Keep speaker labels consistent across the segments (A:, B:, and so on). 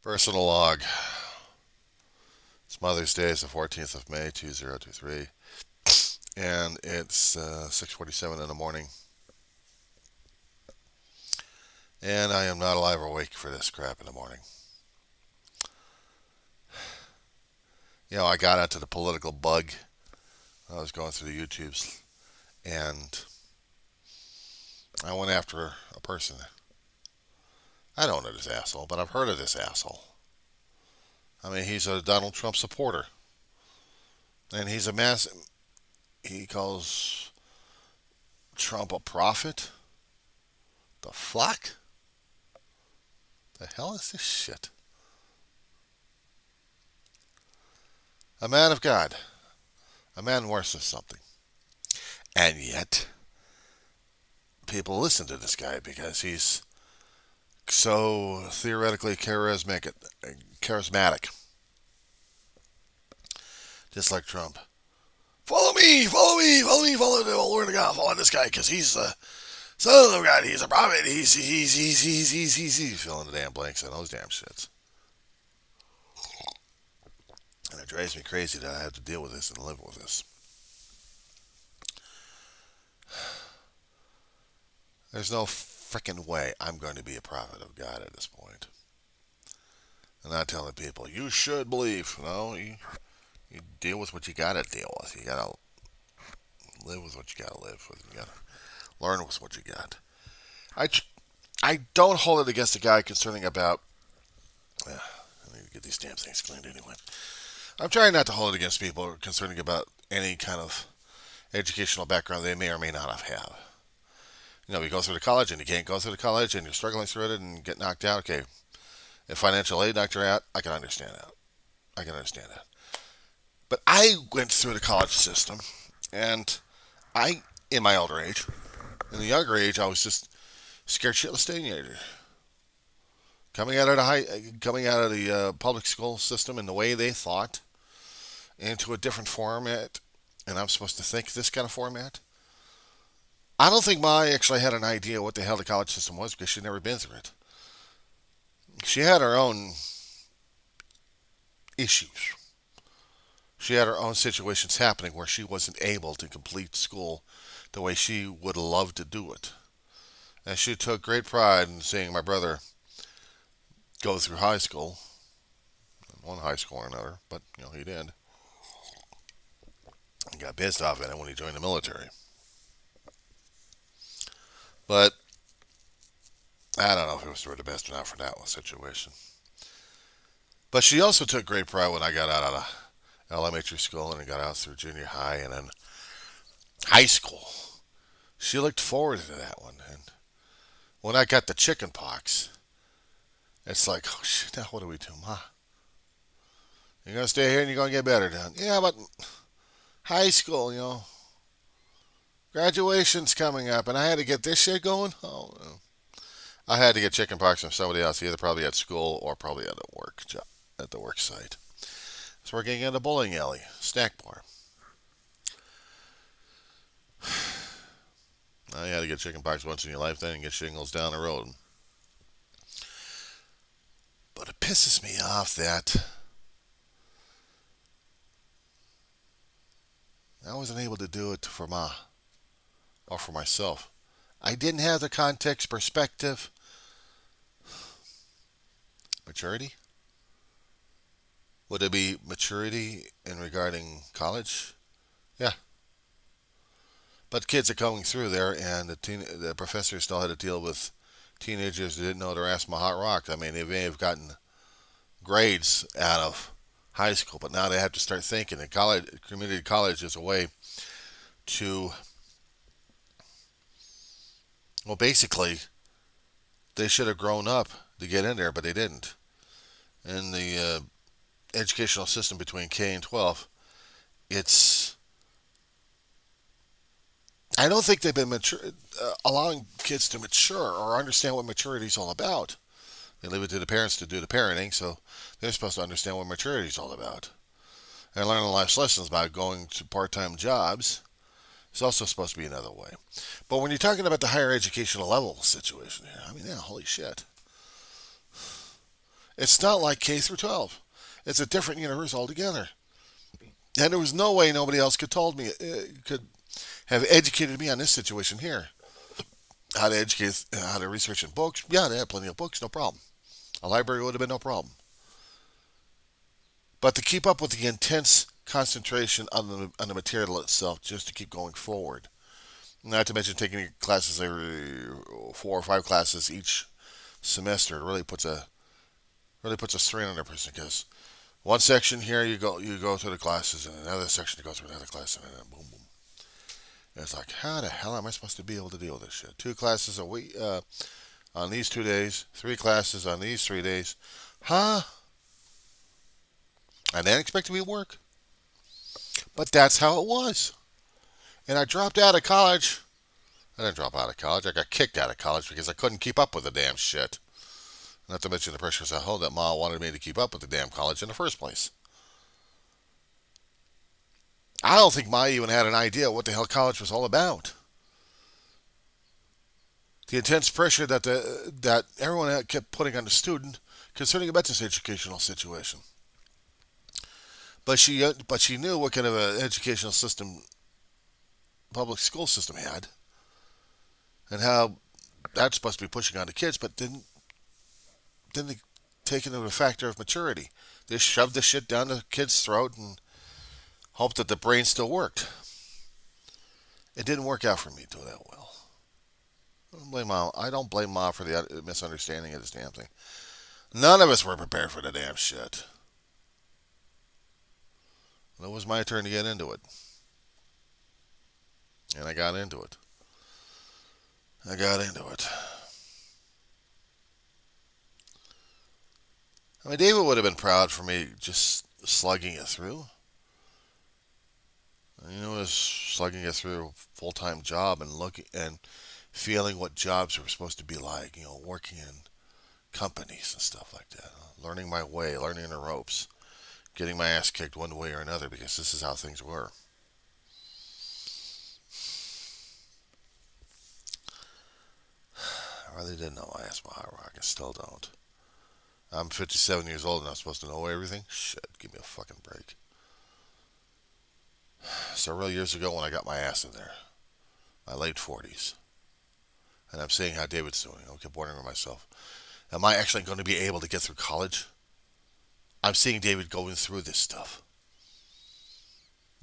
A: Personal log. It's Mother's Day. It's the 14th of May, 2023. And it's 6:47 in the morning. And I am not alive or awake for this crap in the morning. I got onto the political bug. I was going through the YouTubes. And I went after a person. I don't know this asshole, but I've heard of this asshole. I mean, he's a Donald Trump supporter. And he's a mass. He calls Trump a prophet. The fuck? The hell is this shit? A man of God. A man worth of something. And yet, people listen to this guy because he's so theoretically charismatic. Just like Trump. Follow me, follow me, follow me, follow the word of God, follow this guy because he's the son of God, he's a prophet, he's filling the damn blanks on those damn shits. And it drives me crazy that I have to deal with this and live with this. There's no freaking way I'm going to be a prophet of God at this point. I'm not telling people, you should believe. No, you deal with what you got to deal with. You got to live with what you got to live with. You got to learn with what you got. I, I don't hold it against the guy concerning about. I need to get these damn things cleaned anyway. I'm trying not to hold it against people concerning about any kind of educational background they may or may not have had. You go through the college and you can't go through the college and you're struggling through it and get knocked out. Okay, if financial aid knocked you out, I can understand that. I can understand that. But I went through the college system, and in my older age, in the younger age, I was just scared shitless teenager. Coming out of the public school system and the way they thought into a different format, and I'm supposed to think this kind of format. I don't think Ma actually had an idea what the hell the college system was because she'd never been through it. She had her own issues. She had her own situations happening where she wasn't able to complete school the way she would love to do it. And she took great pride in seeing my brother go through high school, one high school or another, but he did. He got pissed off at it when he joined the military. But I don't know if it was for the best or not for that situation. But she also took great pride when I got out of elementary school and got out through junior high and then high school. She looked forward to that one. And when I got the chicken pox, it's like, oh shit, now what do we do, Ma? You're going to stay here and you're going to get better done. Yeah, but high school, graduation's coming up and I had to get this shit going. Oh, no. I had to get chicken pox from somebody else, either probably at school or probably at a work job, at the work site. So we're getting in a bowling alley, snack bar. Now you had to get chicken pox once in your lifetime and get shingles down the road. But it pisses me off that I wasn't able to do it for Ma or for myself. I didn't have the context, perspective, maturity. Would it be maturity in regarding college? Yeah. But kids are coming through there, and the professors still had to deal with teenagers who didn't know their ass from a hot rock. I mean, they may have gotten grades out of high school, but now they have to start thinking that community college is a way to, well, basically, they should have grown up to get in there, but they didn't. In the educational system between K and 12, it's I don't think they've been allowing kids to mature or understand what maturity is all about. They leave it to the parents to do the parenting, so they're supposed to understand what maturity is all about. And learning life lessons by going to part-time jobs is also supposed to be another way. But when you're talking about the higher educational level situation here, I mean, yeah, holy shit. It's not like K through 12. It's a different universe altogether. And there was no way nobody else could have educated me on this situation here. How to research in books. Yeah, they had plenty of books, no problem. A library would have been no problem. But to keep up with the intense concentration on the material itself, just to keep going forward. Not to mention taking classes every 4 or 5 classes each semester really puts a strain on a person because one section here you go through the classes and another section you go through another class and then boom boom. And it's like how the hell am I supposed to be able to deal with this shit? 2 classes a week on these 2 days, 3 classes on these 3 days, huh? I didn't expect me to work, but that's how it was. And I dropped out of college. I didn't drop out of college. I got kicked out of college because I couldn't keep up with the damn shit. Not to mention the pressures at home that Ma wanted me to keep up with the damn college in the first place. I don't think Ma even had an idea what the hell college was all about. The intense pressure that everyone kept putting on the student concerning about this educational situation. But she knew what kind of an educational system public school system had and how that's supposed to be pushing on the kids, but didn't take into a factor of maturity. They shoved the shit down the kid's throat and hoped that the brain still worked. It didn't work out for me too that well. I don't blame Mom for the misunderstanding of this damn thing. None of us were prepared for the damn shit. And it was my turn to get into it. And I got into it. I got into it. I mean, David would have been proud for me just slugging it through. You know, just slugging it through a full-time job and looking and feeling what jobs were supposed to be like. You know, working in companies and stuff like that. Learning my way, learning the ropes, getting my ass kicked one way or another because this is how things were. I really didn't know my ass by hard rock. I still don't. I'm 57 years old and I'm supposed to know everything? Shit, give me a fucking break. Several years ago when I got my ass in there, my late 40s, and I'm seeing how David's doing, I kept wondering to myself, am I actually going to be able to get through college? I'm seeing David going through this stuff.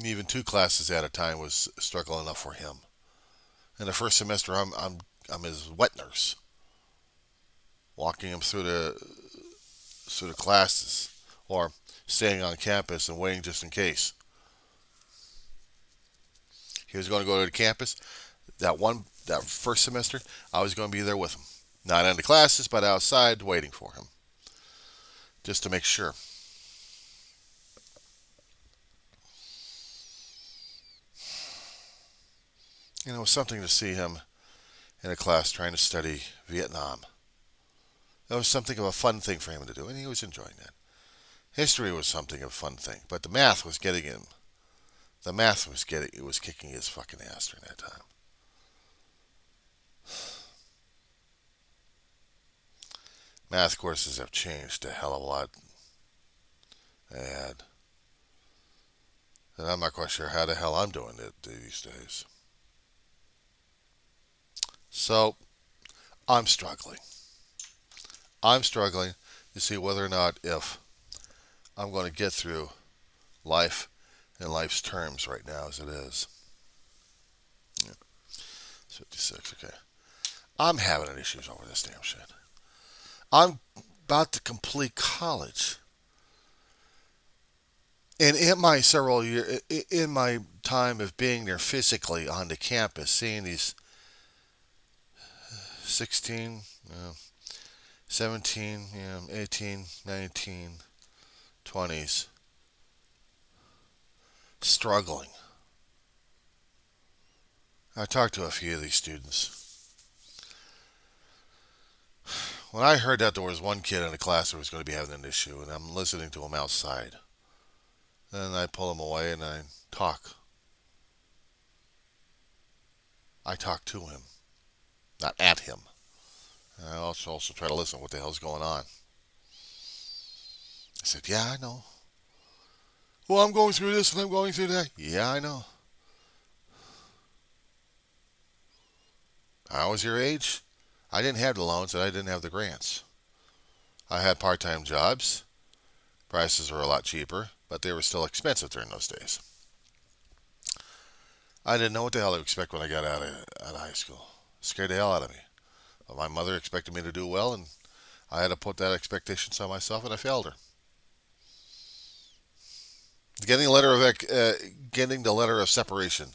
A: Even 2 classes at a time was struggle enough for him. In the first semester, I'm his wet nurse, walking him through the classes, or staying on campus and waiting just in case. He was going to go to the campus. That first semester, I was going to be there with him, not in the classes, but outside waiting for him, just to make sure. You know, it was something to see him in a class trying to study Vietnam. It was something of a fun thing for him to do, and he was enjoying that. History was something of a fun thing, but the math was getting him. The math was kicking his fucking ass during that time. Math courses have changed a hell of a lot. They had. And I'm not quite sure how the hell I'm doing it these days. So, I'm struggling. I'm struggling to see whether or not if I'm going to get through life in life's terms right now as it is. Yeah, 56, okay. I'm having issues over this damn shit. I'm about to complete college. And in my time of being there physically on the campus, seeing these 16, 17, 18, 19, 20s struggling. I talked to a few of these students. When I heard that there was one kid in the class who was going to be having an issue, and I'm listening to him outside, then I pull him away and I talk. I talk to him, not at him. And I also try to listen to what the hell's going on. I said, yeah, I know. Well, I'm going through this and I'm going through that. Yeah, I know. I was your age. I didn't have the loans and I didn't have the grants. I had part-time jobs. Prices were a lot cheaper, but they were still expensive during those days. I didn't know what the hell to expect when I got out of high school. It scared the hell out of me. But my mother expected me to do well, and I had to put that expectations on myself, and I failed her. Getting the letter of separation,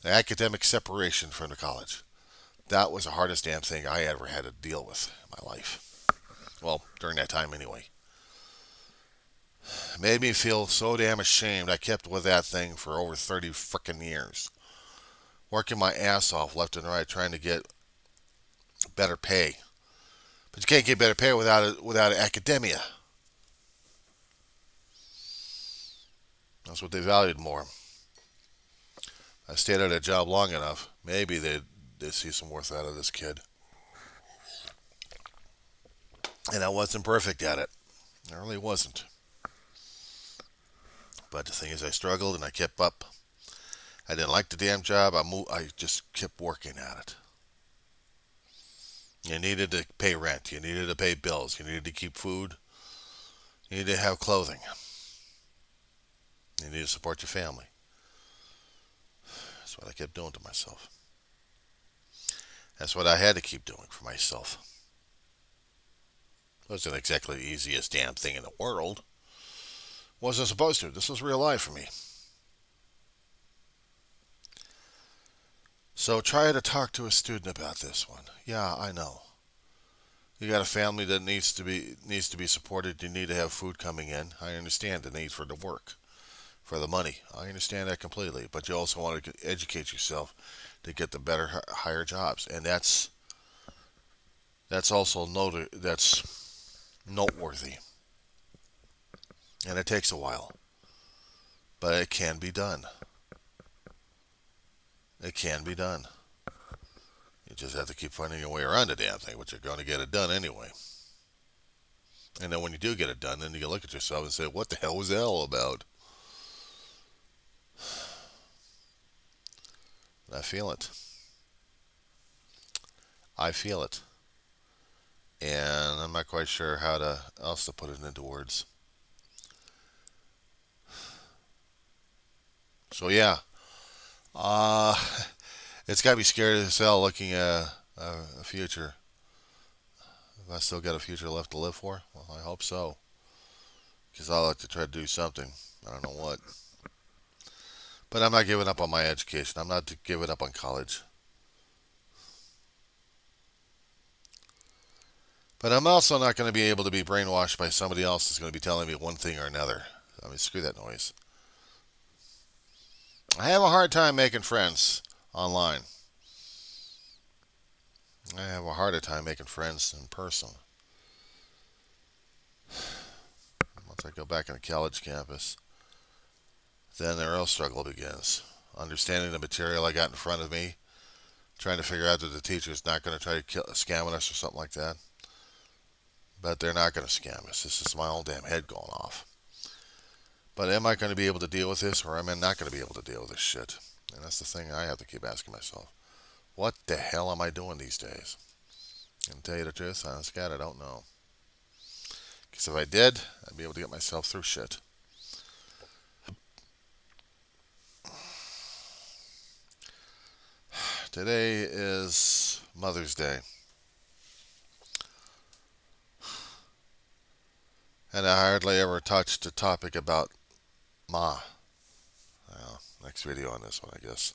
A: the academic separation from the college. That was the hardest damn thing I ever had to deal with in my life. Well, during that time anyway. It made me feel so damn ashamed. I kept with that thing for over 30 frickin' years. Working my ass off left and right trying to get better pay. But you can't get better pay without academia. That's what they valued more. I stayed at a job long enough. Maybe they'd see some worth out of this kid. And I wasn't perfect at it. I really wasn't. But the thing is, I struggled and I kept up. I didn't like the damn job. I just kept working at it. You needed to pay rent. You needed to pay bills. You needed to keep food. You needed to have clothing. You needed to support your family. That's what I kept doing to myself. That's what I had to keep doing for myself. It wasn't exactly the easiest damn thing in the world. Wasn't supposed to. This was real life for me. So try to talk to a student about this one. Yeah, I know. You got a family that needs to be supported. You need to have food coming in. I understand the need for the work, for the money. I understand that completely. But you also want to educate yourself to get the better, higher jobs, and that's also noteworthy, and it takes a while, but it can be done. It can be done. You just have to keep finding your way around the damn thing, but you're going to get it done anyway. And then when you do get it done, then you can look at yourself and say, what the hell was that all about? I feel it. I feel it. And I'm not quite sure how else to put it into words. So yeah, uh, it's got to be scary as hell looking at a future. If I still got a future left to live for, well, I hope so. Because I like to try to do something. I don't know what. But I'm not giving up on my education. I'm not giving up on college. But I'm also not going to be able to be brainwashed by somebody else that's going to be telling me one thing or another. I mean, screw that noise. I have a hard time making friends online. I have a harder time making friends in person. Once I go back on the college campus, then the real struggle begins. Understanding the material I got in front of me, trying to figure out that the teacher's not going to try to scam us or something like that. But they're not going to scam us. This is my own damn head going off. But am I going to be able to deal with this, or am I not going to be able to deal with this shit? And that's the thing I have to keep asking myself. What the hell am I doing these days? And to tell you the truth, honest God, I don't know. Because if I did, I'd be able to get myself through shit. Today is Mother's Day. And I hardly ever touched a topic about Ma. Well, next video on this one, I guess.